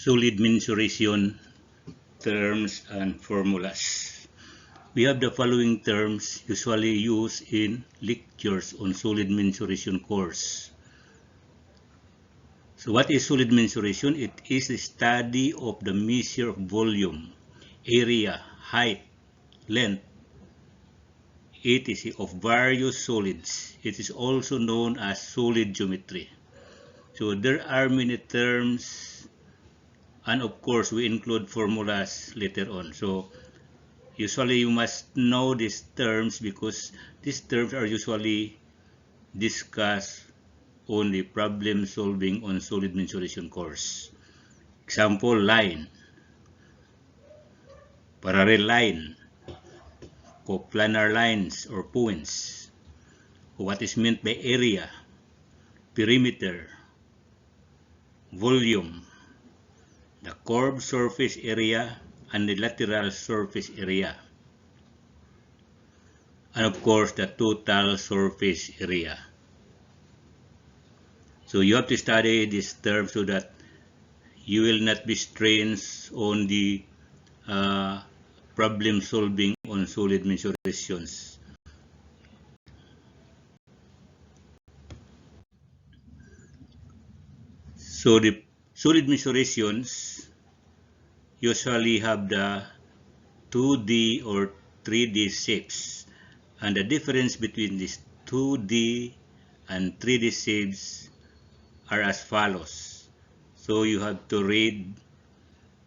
solid mensuration terms and formulas. We have the following terms usually used in lectures on solid mensuration course. So what is solid mensuration? It is the study of the measure of volume, area, height, length, etc. of various solids. It is also known as solid geometry. So there are many terms, and of course we include formulas later on. So usually you must know these terms because these terms are usually discussed on the problem solving on solid mensuration course. Example, line, parallel line, coplanar lines or points. What is meant by area, perimeter, volume, the curved surface area, and the lateral surface area. And of course, the total surface area. So you have to study this term so that you will not be strained on the problem solving on solid mensurations. So the solid mensurations usually have the 2D or 3D shapes, and the difference between these 2D and 3D shapes are as follows. So you have to read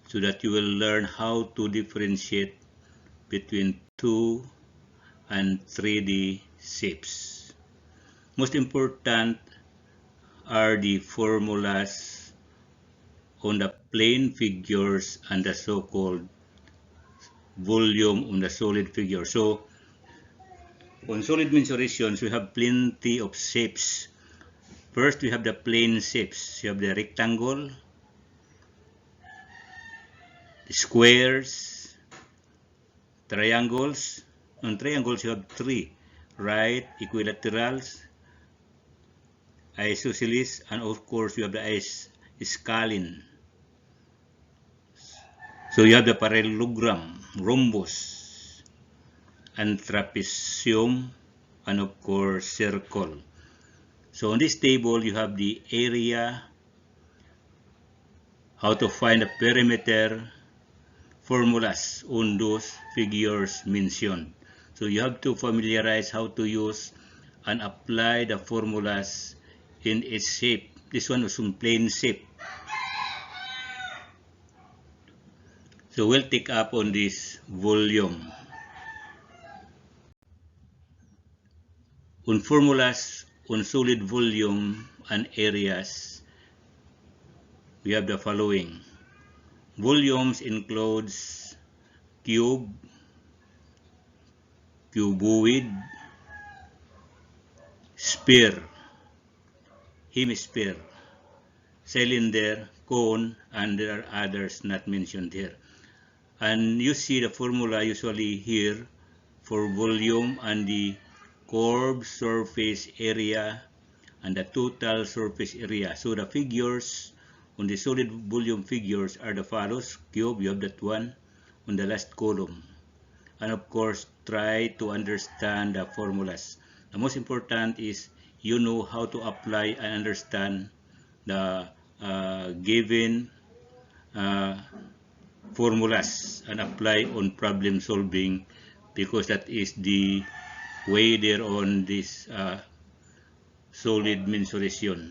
so that you will learn how to differentiate between 2 and 3D shapes. Most important are the formulas on the plane figures and the so-called volume on the solid figure. So on solid mensurations, we have plenty of shapes. First, we have the plane shapes. You have the rectangle, the squares, triangles. On triangles, you have 3, right, equilaterals, isosceles, and of course, you have the scalene. So you have the parallelogram, rhombus, and trapezium, and of course, circle. So on this table, you have the area, how to find the perimeter, formulas on those figures mentioned. So you have to familiarize how to use and apply the formulas in its shape. This one was some plane shape. So we'll take up on this volume. On formulas on solid volume and areas, we have the following. Volumes includes cube, cuboid, sphere, hemisphere, cylinder, cone, and there are others not mentioned here. And you see the formula usually here for volume and the curved surface area and the total surface area. So the figures on the solid volume figures are the follows. Cube, you have that one on the last column. And of course, try to understand the formulas. The most important is you know how to apply and understand the given formulas and apply on problem solving, because that is the way there on this solid mensuration.